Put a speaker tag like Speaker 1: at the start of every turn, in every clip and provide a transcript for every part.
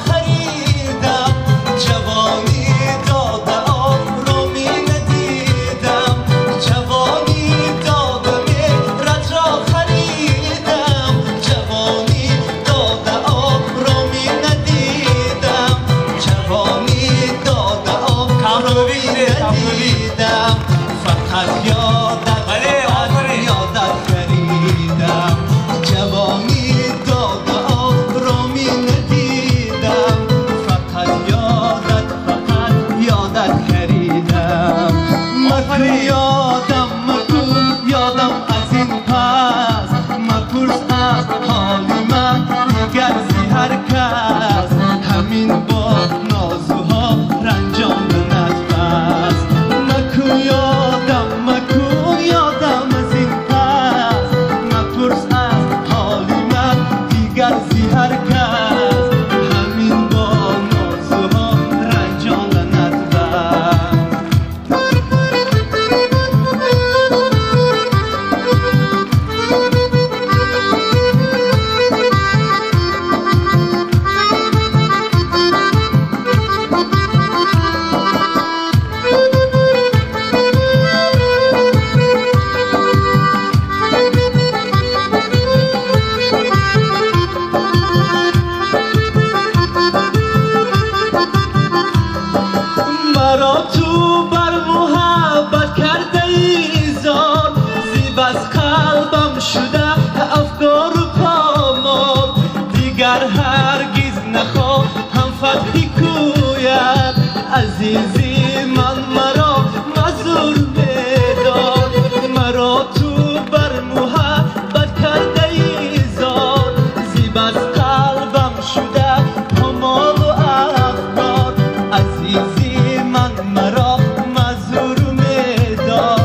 Speaker 1: خریدم جوانی داده آرامی ندیدم جوانی داده مهرت را خریدم جوانی داده آرامی ندیدم جوانی داده آرامی ندیدم فقط یادت خریدم جوانی داده آرامی ندیدم فقط یادت خریدم مکن یادم از این پس مپرس از حالی من دیگر زی هر کس همین با نازوها رنجاندنت بس مکن یادم از این پس مپرس از حالی من دیگر زی هر کس همین با نازوها رنجاندنت بس مرا تو بر محبت کرده ای زار زیب از قلبم شده افکار و پامال دیگر هرگز نخواهم فتحی کوید عزیزی من مرا مزور بدار مرا تو بر محبت کرده ای زار زیب از قلبم شده پامال و افکار عزیزی من مرا مزور میدار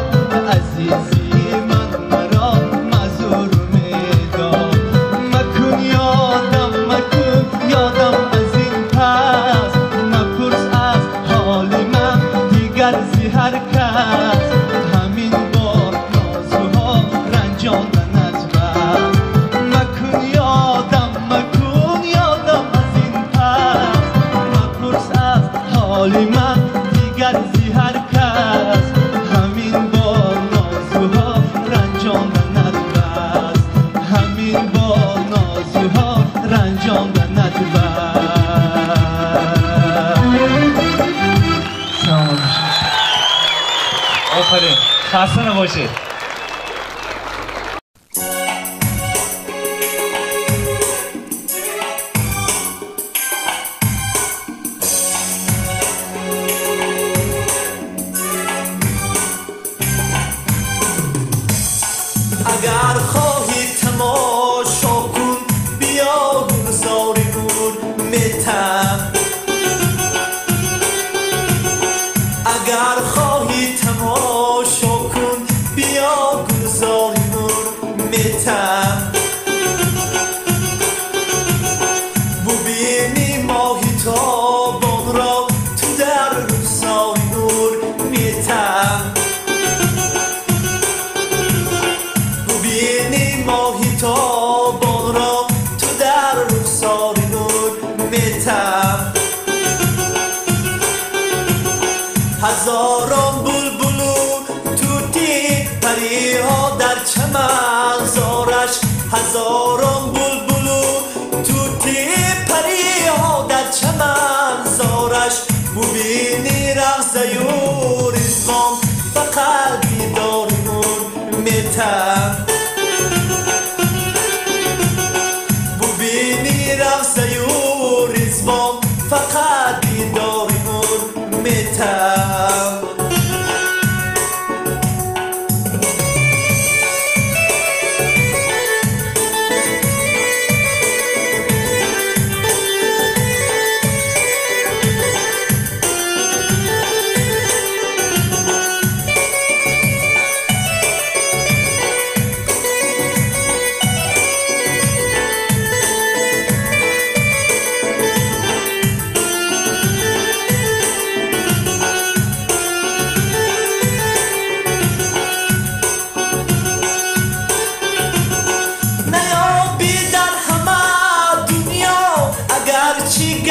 Speaker 1: عزیزی من مرا مزور میدار مکن یادم از این پس مپرس از حال من دیگر زی هر کس همین با نازوها رنجاندنت بس مکن یادم از این پس مپرس از حال من دیگر زی هر کس همین با نازوها رنجاندنت بس همین با نازوها رنجاندنت بس
Speaker 2: آفرین خسته نباشید
Speaker 1: اگر خواهی تماشا کن بیا گلزار نور میتم اگر خواهی تماشا کن بیا گلزار نور میتم ببینی ماهی تابان را تو در رخسار نور میتم ماهی تابان را تو در رخسار نور میتم هزاران بلبلو توتی پریها در چمن زارش هزاران بلبلو توتی پریها در چمن زارش ببینی رقصه و رزوان فقط دیدار نور میتم رقصه و رزوان فقط دیدار نور میتم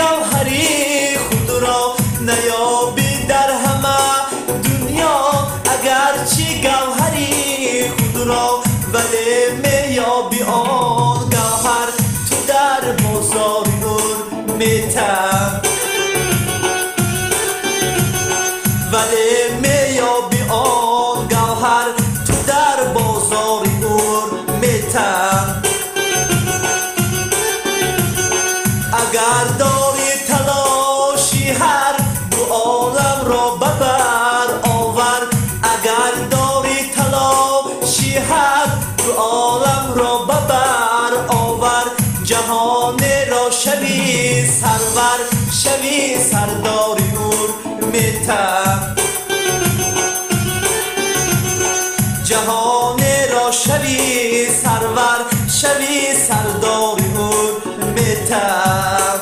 Speaker 1: گوهری خود را نیابی در همه دنیا اگرچه گوهری خود را ولی میابی آن گوهر تو در بازار نور میتن ولی میابی آن گوهر تو در بازار نور میتن اگر داری تلاشی هر دو عالم را ببر آور اگر داری تلاشی هر دو عالم را ببر آور جهان را شوی سرور شوی سردار نور میتن جهان را شوی سرور شوی سردار نور میتن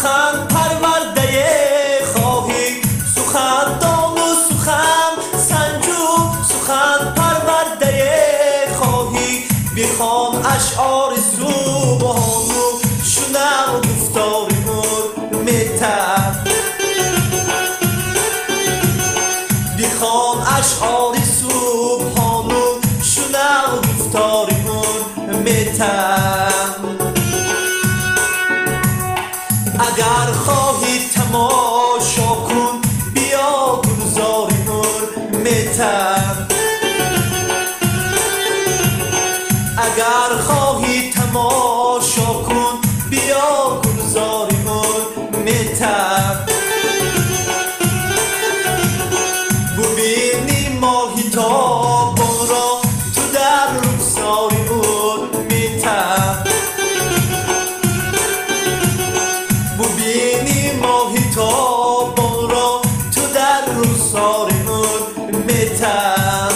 Speaker 1: سخن پرورده خواهی سخن دان و سخن سنجو سخن پرورده خواهی بخوان اشعار سبحانو شنو گفتار نور میتن بخوان اشعار سبحانو شنو گفتار نور میتن اگر خواهی تماشا کن بیا گلزار نور میتن اگر خواهی تماشا کن بیا گلزار نور میتن ببینی ماهی تابان را تو در رخسار نور میتن ببینی ماهی تابان را تو در رخسار نور میتن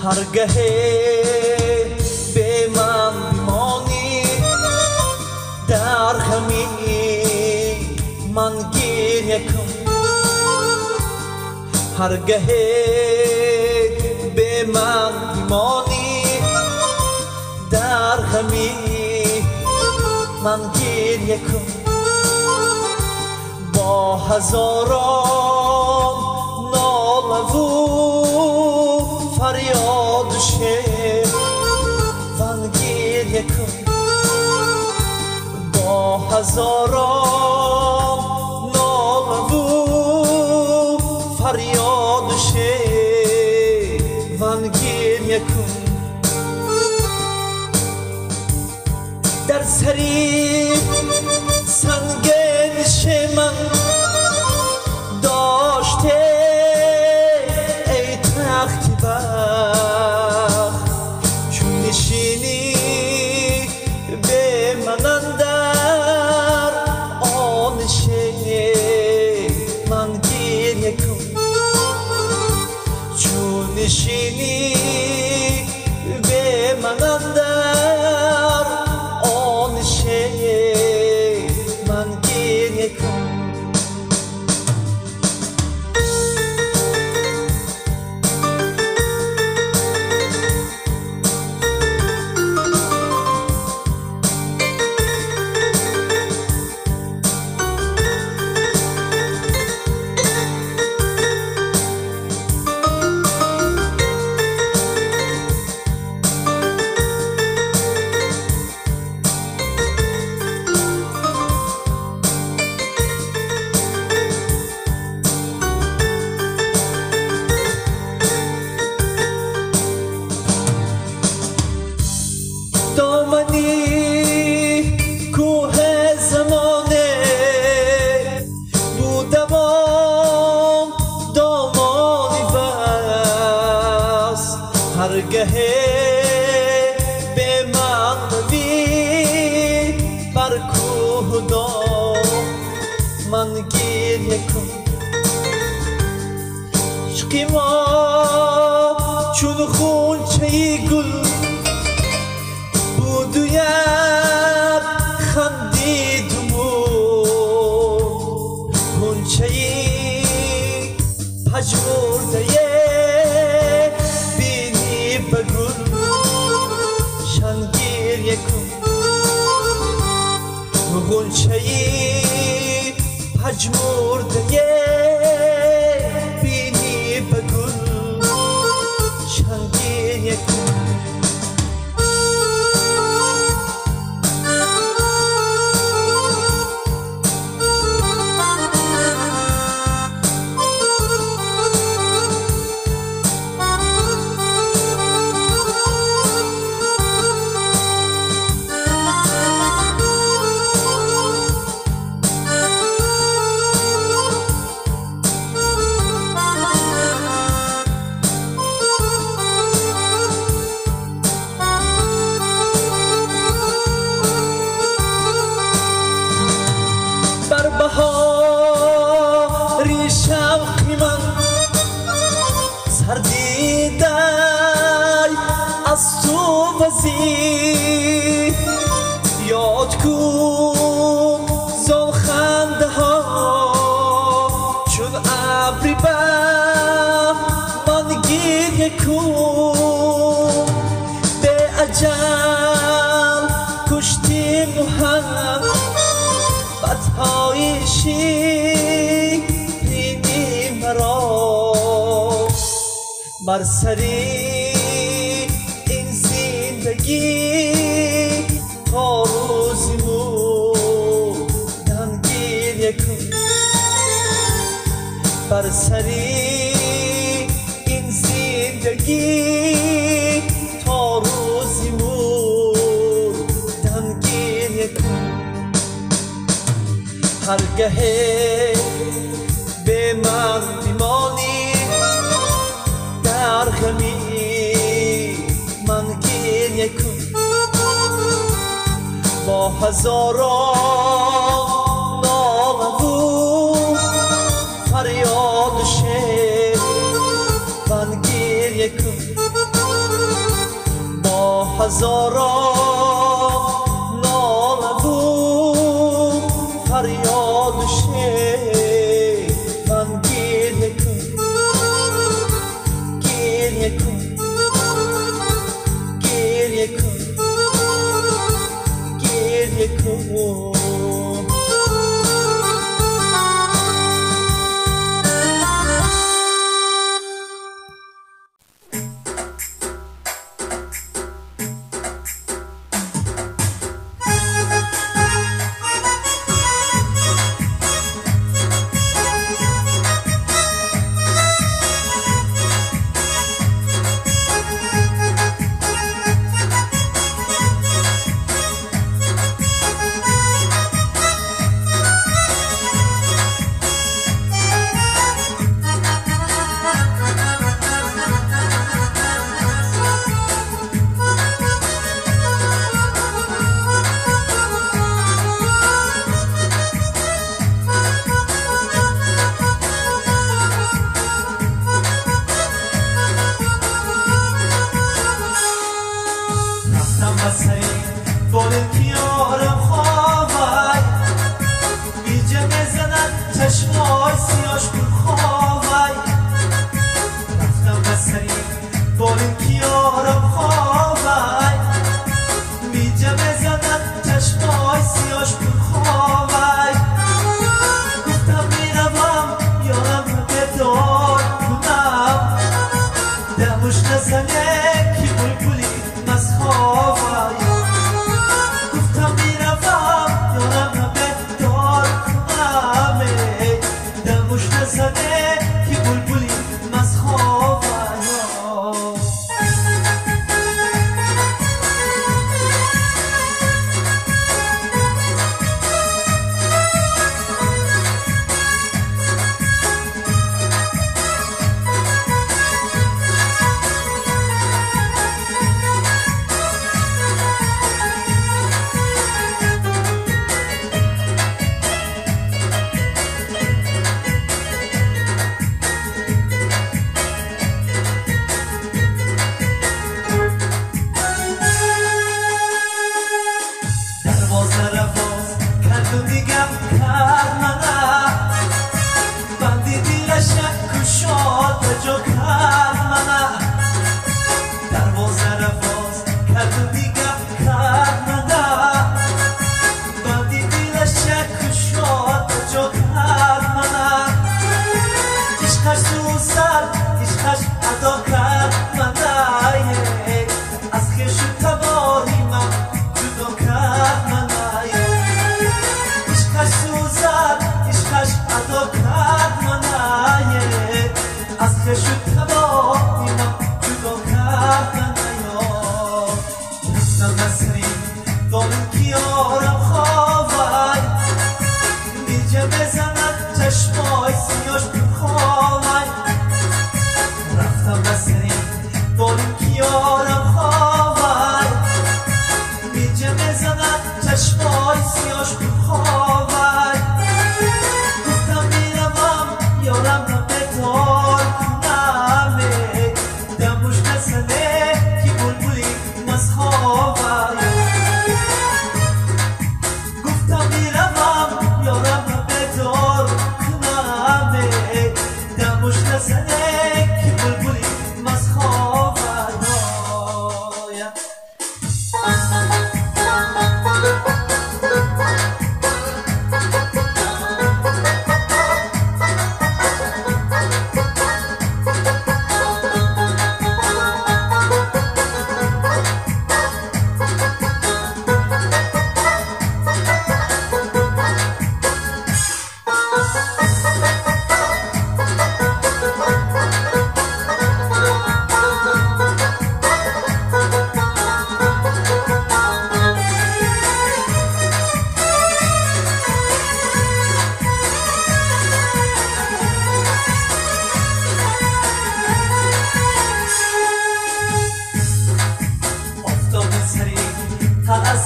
Speaker 1: هرگاه به من بمانی در غمی من گریه کن هرگاه به من بمانی در غمی من گریه کن با هزاران ناله و فریاد شیون گریه کن با هزاران ناله و فریاد شیون گریه کن در سری سنگین من داشته ای تخت بخت چون نشینی بر کوه دار من گریه کن عشقی ما چون خونچه گل بود و یک خندیدم خونچه پژمرده بینی به گل شن گریه کن خونچه پژمرده بینی به گل شن گریه کن بهاری شوقی من سردیده از تو وزی یاد کن زان خنده ها چون ابری به من گریه کن به اجل کشتی محمد بدهای شیرینی مرا بر سری این زندگی تا روزی مردن گریه کن بر سری این زندگی تا روزی مردن گریه کن هرگاه به من بیمانی در غمی من گریه کن با هزاران ناله و فریاد و شعر من گریه کن با هزاران ناله و فریاد و شعر من گریه کن گریه کن گریه کن گریه کن دروازه را باز کرد و دیگم کرد منه بندی دیلش کشاد به جا کرد منه دروازه را باز کرد و دیگم کرد منه بندی دیلش کشاد به جا کرد منه عشقش سوزد عشقش ادا کرد منه از خیش و تباهی من جدا کرد منه عشقش سوزد عشقش ادا کرد منه از خیش و تباهی من جدا کرد منه رفتم مسری دارم کیارم خوابای دیجه بزند چشمای سیاش بخوابای رفتم مسری دارم کیارم خوابای دیجه بزند چشمای سیاش بخوابای گفتم میروم یارم را بدار کنم دموش نزنه که بلبلی مزخوابای گفتم میروم یارم را بدار کنم دموش نزنه که بلبلی مزخوابای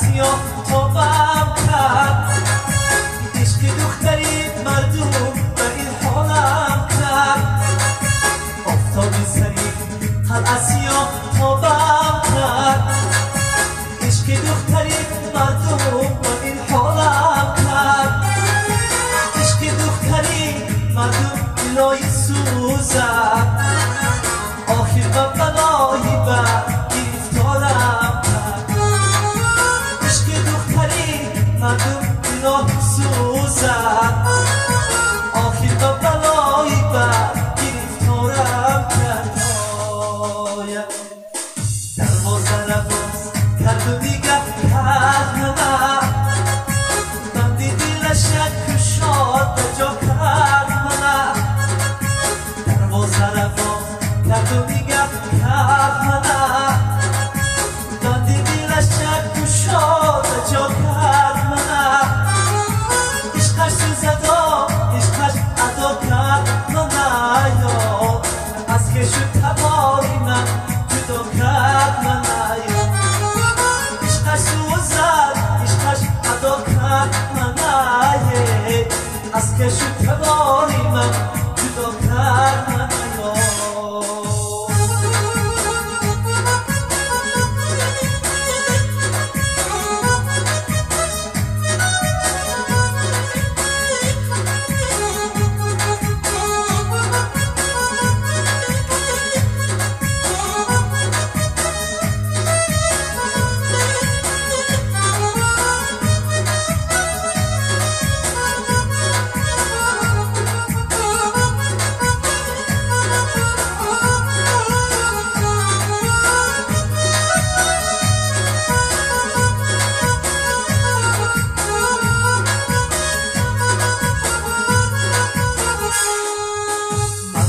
Speaker 1: سیاه توبم کرد عشق دختری مردم به این حالم کرد آفتاب سری قلعه سیاه توبم کرد عشق دختری مردم به این حالم کرد عشق دختری مردم دلای سوزد آخر به بلایی به گرفتارم مردم دلای سوزد آخر به بلایی بر گرفتارم کرد دروازه را باز کرد و دیگر کرد منه بندی دلش کشاد به جا کرد منه دروازه را باز کرد و دیگر کرد منه بندی دلش کشاد به جا کرد عشقش سوزد عشقش ادا کرد منه از کش و تباری من جدا کرد منه عشقش سوزد عشقش ادا کرد منه از کش و تباری من جدا کرد منه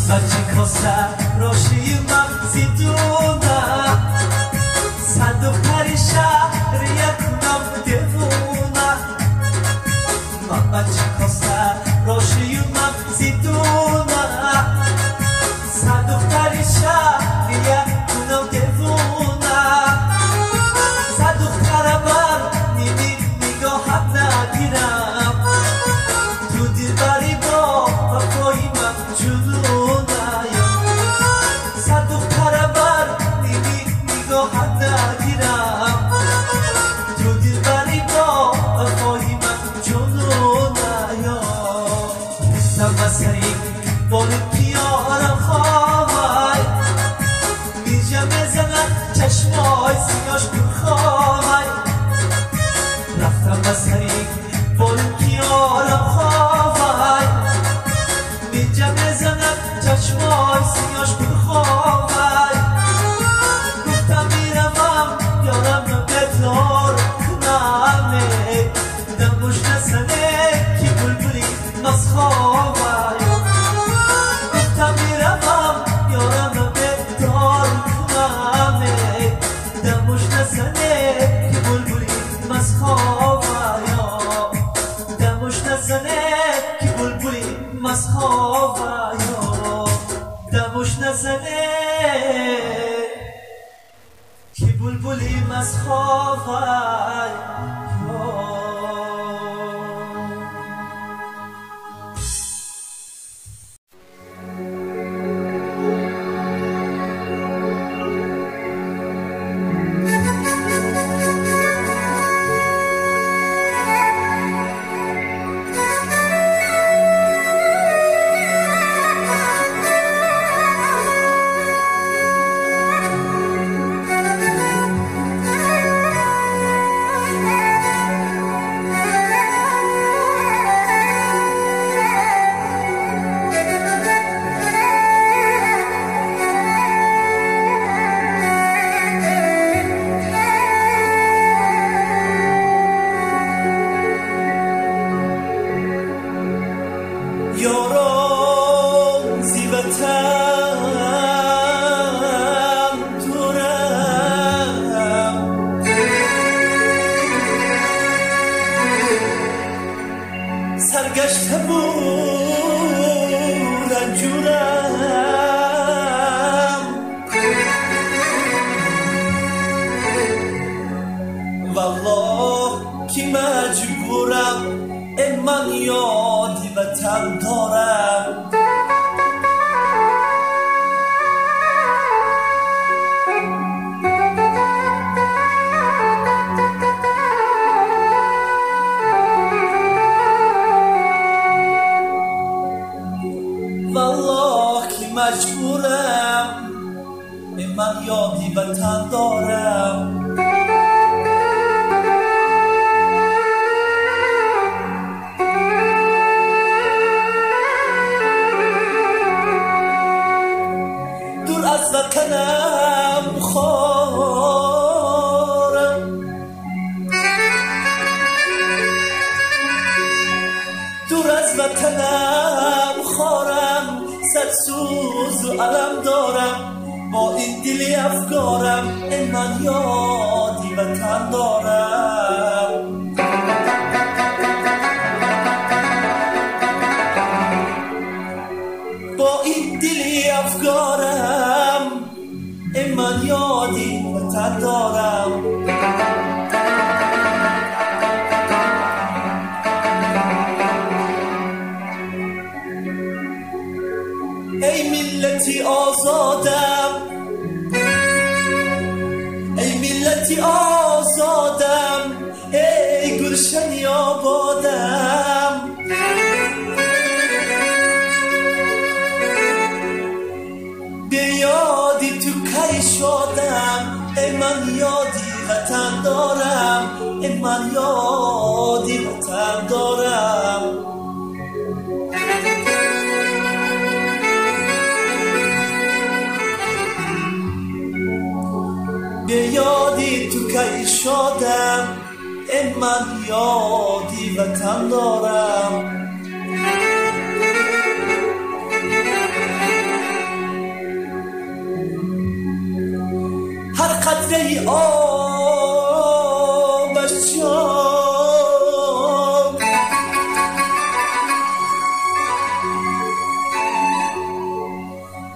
Speaker 1: بچه کاسه راشی مغزی دونه صد دختری شهر یکنم دیوونه من بچه کاسه راشی مغزی دونه صد دختری شهر یکنم دیوونه صد دختر بر نیمی نگاهت نگیرم تو دل بری با وفای من جنون صد دختر بر سیاش بخوای رفتم بسری بلکی آرم خواهی میجم بزنم چشمای سیاش بخوای گفتم میروم یارم رو بدار کنمه دموش نزنه کی بلبلی مسخوای گفتم میروم یارم رو بدار کنمه دموش نزنه کی بلبلی مسخوای دموش نزنه کی بلبلی مسخوای دموش نزنه کی بلبلی مسخوای یارم زیبتم دورم سرگشته بود رنجورم والله کی مجبورم من یادی وطن دارم والله کی مجبورم من یادی وطن دارم از وطنم خورم دور از وطنم خورم صد سوز و علم دارم با این دلی افگارم من یادی وطن دارم با این دلی افگارم من یادی وطن دارم ای ملتی آزادم ای ملتی آزادم ای گلشنی آبادم بیادی تو کی شدم من یادی وطن دارم من یادی وطن دارم بیادی تو کی شدم من یادی وطن دارم هر قطره ای آبش جام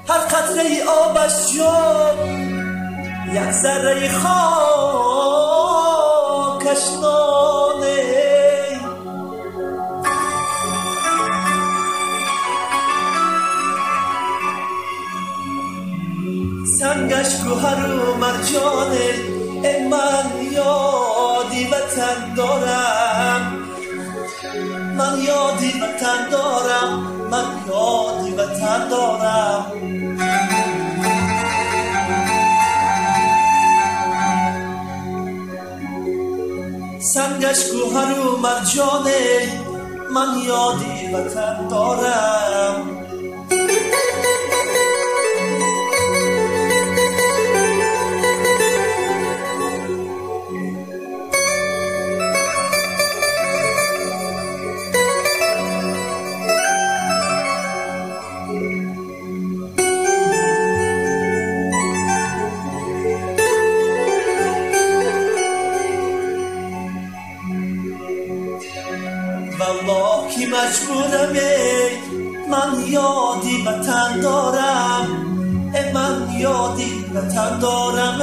Speaker 1: هر قطره ای آبش جام یک ذره خاکش نانه سنگش گوهر و مرجانه من یادی وطن دارم من یادی وطن دارم من یادی وطن دارم اشک و هر مرجانه من یادی وطن دارم والله مجبورم من یادی وطن دارم من یادی وطن دارم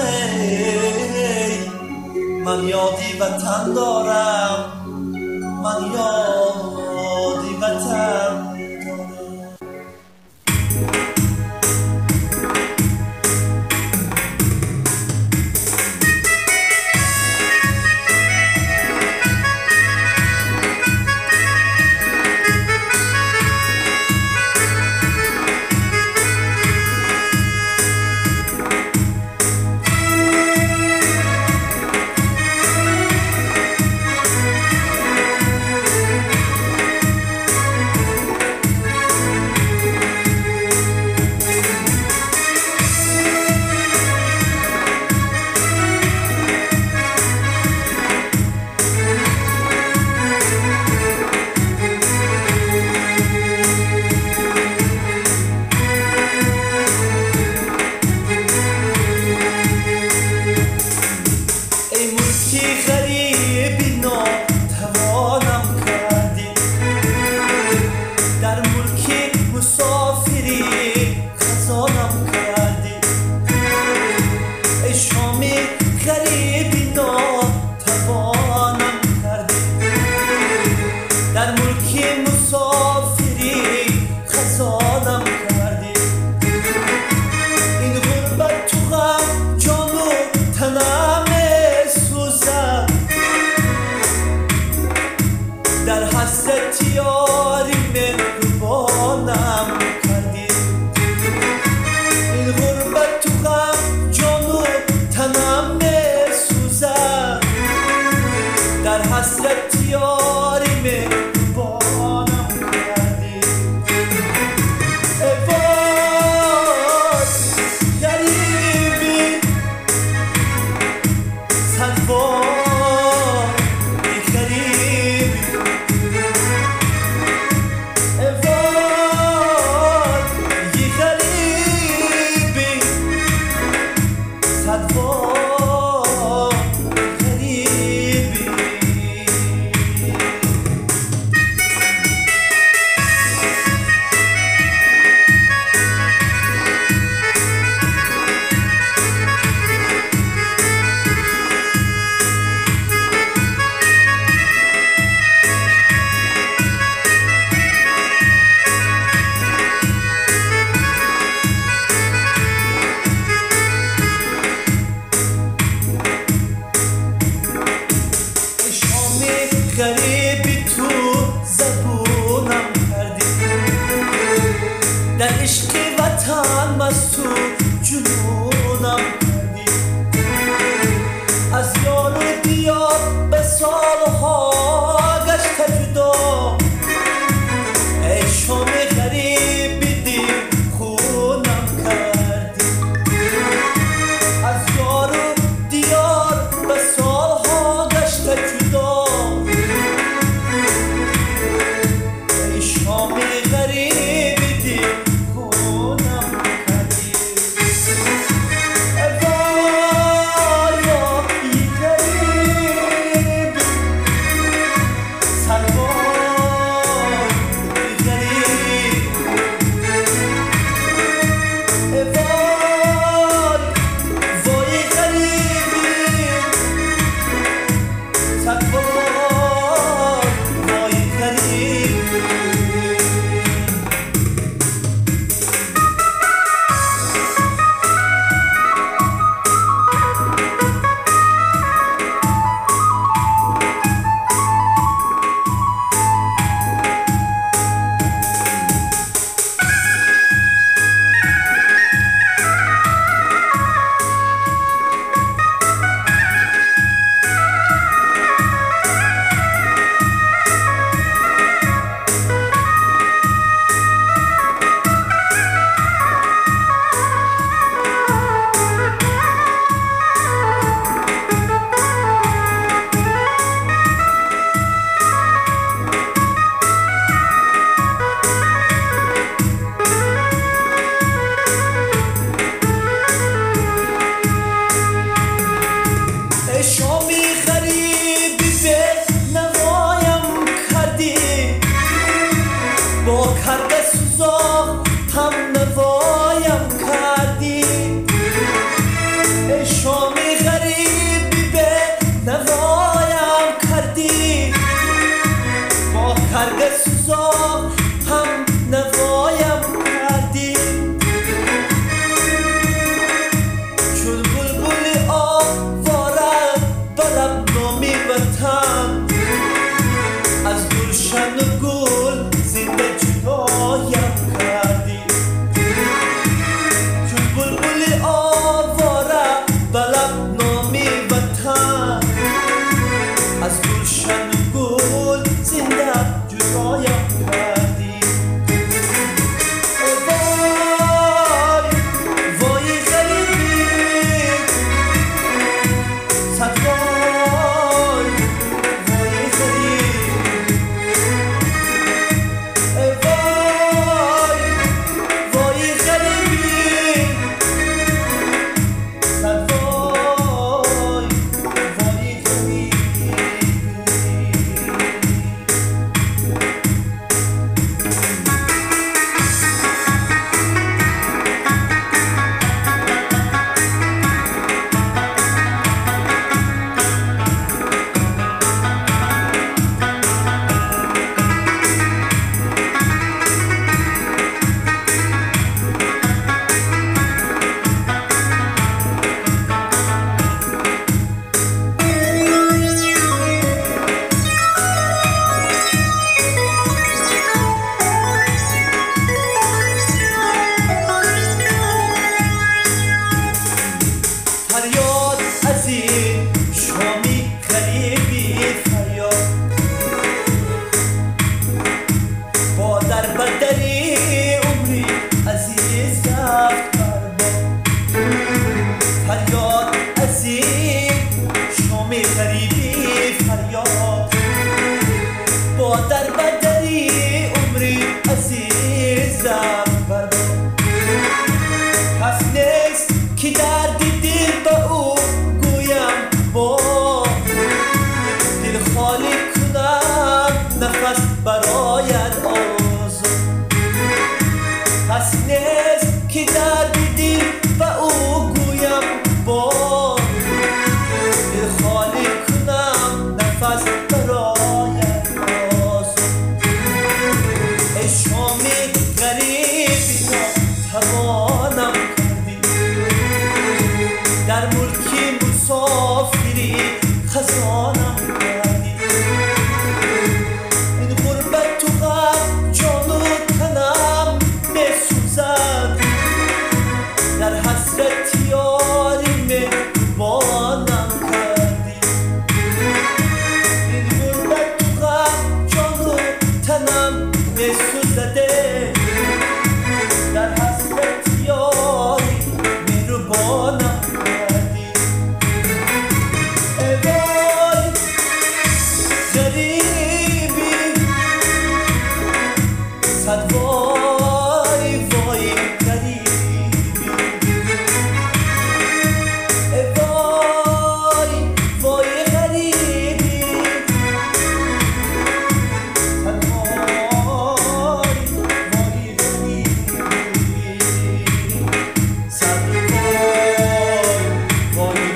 Speaker 1: من یادی وطن دارم من یادی وطن کرده سوزا هم نوایم کردی ای شامی غریبی به نوایم کردی با کرده سوزا هم نوایم کردی چون بلبل آواره بلب نامی وطن از گلشن و گل زنده جدایم کردی چون بلبل آواره بلب نامی وطن از گلشن و گل زنده جدایم کردی وای وای غریبی صد وای وای غریبی وای وای غریبی صد وای وای غریبی فریاد از این شامی غریبی فریاد با در بدری عمری عزیز رفت برباد فریاد از این شامی غریبی فریاد با در بدری عمری عزیز رفت برباد کس نیست که دردی دل به او گویم با دل خالی کنم نفس برایت آرزو کس نیست که دردی دل به او گویم با دل خالی کنم نفس برایت آرزو ای شامی غریبی توانم در ملکی مسافری خزانم کردی این غربت تو غم جان و تنم میسوزد در حسرت یاری مهربانم کردی این غربت تو غم جان و تنم میسوزده در حسرت یاری مهربانم صد وای وای غریبی وای وای غریبی صد وای وای غریبی صد وای وای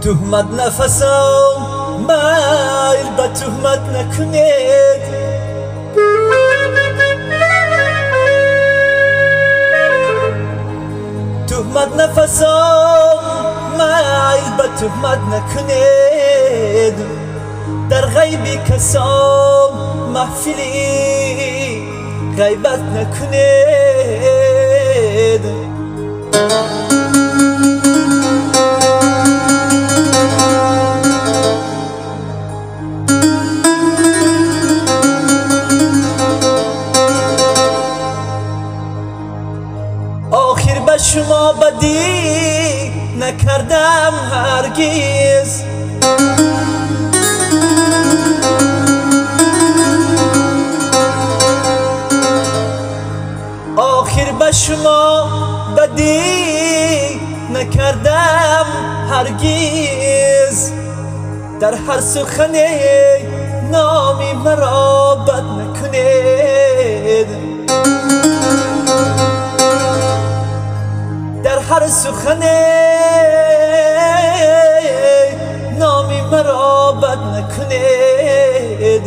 Speaker 1: تهمت نفسم میل به تهمت نکنید تهمت نفسم میل به تهمت نکنید در غیب کسام محفلی غیبت نکنید شما بدی نکردم هرگز، آخر به شما بدی نکردم هرگز. در هر سخنی نامی مرا بد نکنید، در هر سخنی نامی مرا بد نکنید.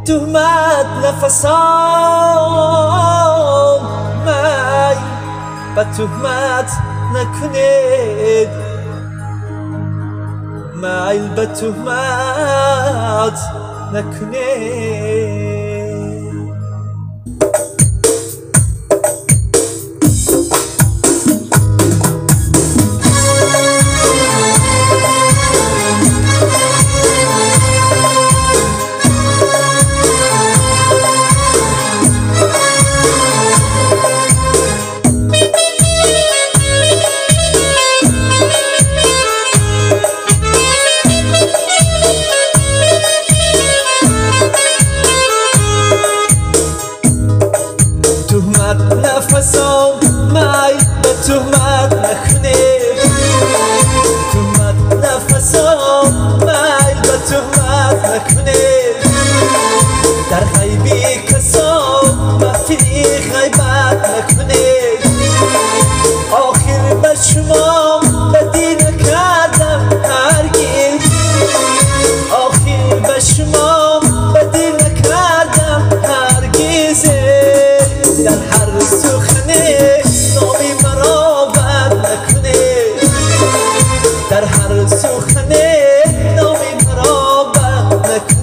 Speaker 1: تهمت نفسان می به تهمت نکنید، میل به تهمت نکنید. نفسم می به تهمت نکنید، تهمت نفسم می به تهمت نکنید. در غیبی کسان مفتی غیبت نکنید. آخر به شما بدی نکردم هرگز، آخر به شما بدی نکردم هرگز. در هر سخنی نامی مرا بد نکنید، در هر سخنی نامی مرا بد نکنید.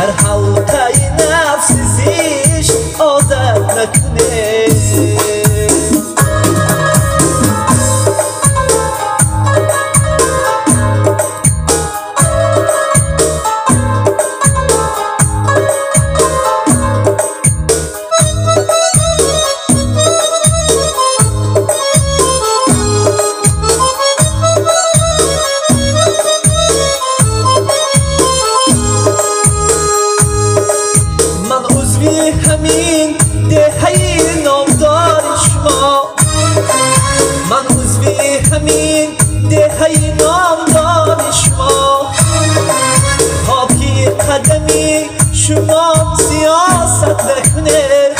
Speaker 1: در حلقه نفس زیش عادت نکنید. همین دهی نامدار شما، من عضوی همین دهی نامدار شما. خاکی قدمی شما سیاست نکنید،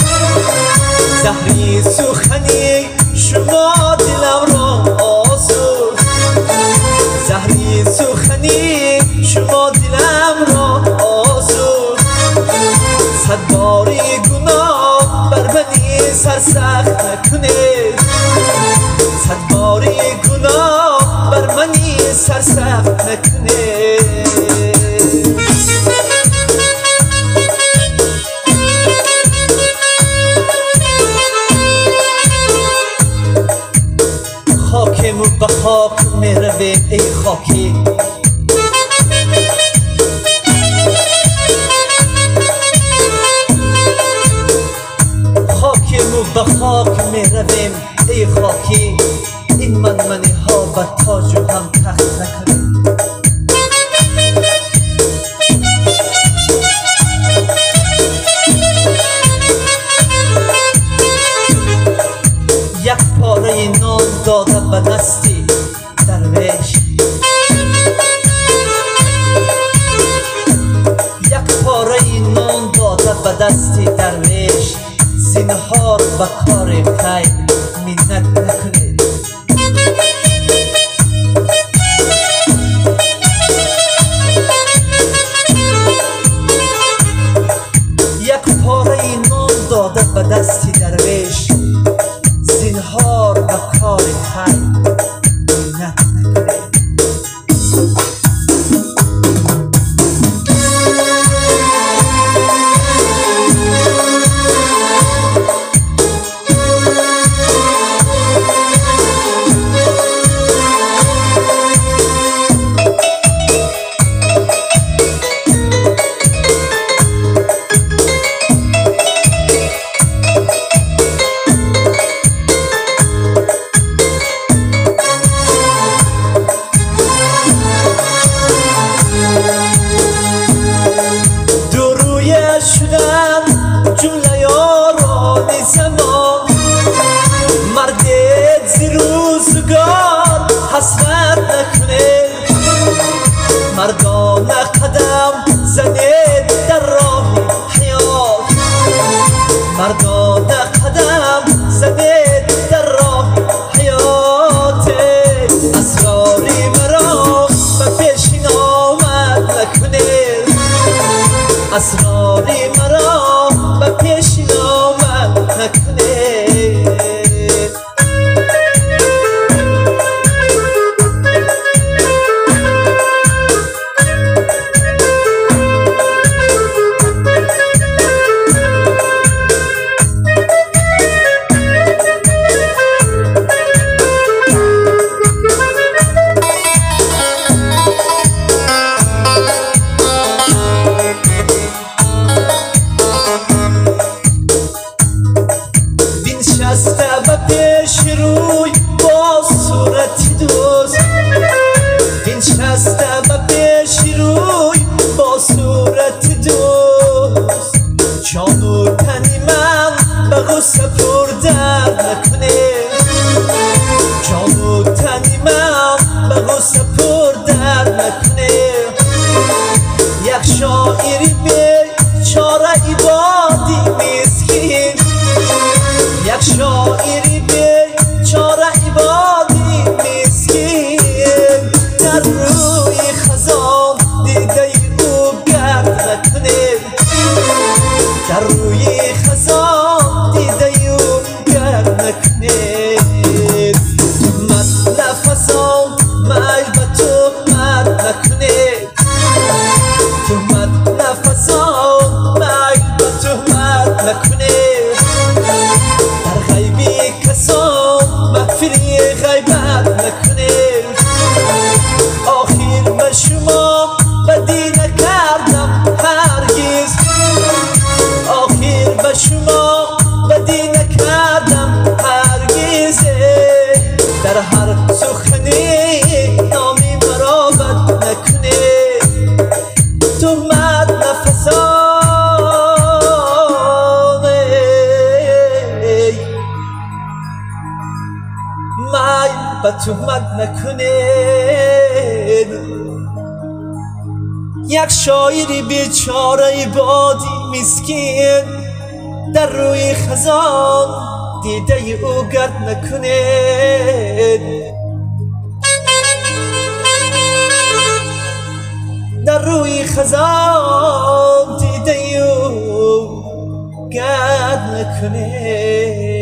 Speaker 1: زهری سخنی شما دلم را آسود، زهری سخنی شما دلم را آسود. صد باری گناه بر منی سرسخت نکنید، صد باری گناه بر منی سرسخت نکنید. خاکم به خاک میرویم ای خاکی، به خاک می رویم ای خاکی. این منی ها به تاج و هم تخت نکنید. به دستی درویش یک پاره نان داده به دستی درویش زنهار به کار خیر منت نکنید یک پاره نان داده به دستی درویش زنهار به کار خیر منت نکنید جمله یاران زمان مردت زی روزگار حسرت نکنه مردانه قدم زنید در راه حیات مردانه قدم زنید در راه حیات اسراری مرا به پیشین آمد نکنید اسراری مرا به پیشین آمد نکنید بنشسته به پیش روی با صورت دوست بنشسته به پیش روی با صورت دوست جان و تن من به غصه پردر نکنه جان و تن من به غصه پردر نکنه یک شاعری بیچاره عبادی مسکین یک شاعری بیچاره عبادی مسکین در روی خزان دیده او گرد نکنه در روی خزان دیده او گرد نکنه تهمت نفسان میل به تهمت نکنه تهمت نفسان میل به تهمت نکنه در غیبی کسان محفلی غیبت نکنید آخر به شما بدی نکردم هرگز آخر به شما بدی نکردم هرگز در هر سخنی نامی مرا بد نکنید تهمت نفسان میل به تهمت نکنید یک شاعری بیچاره بادی مسکین در روی خزان دیده او گرد نکنید در روی خزان دیده او گرد نکنید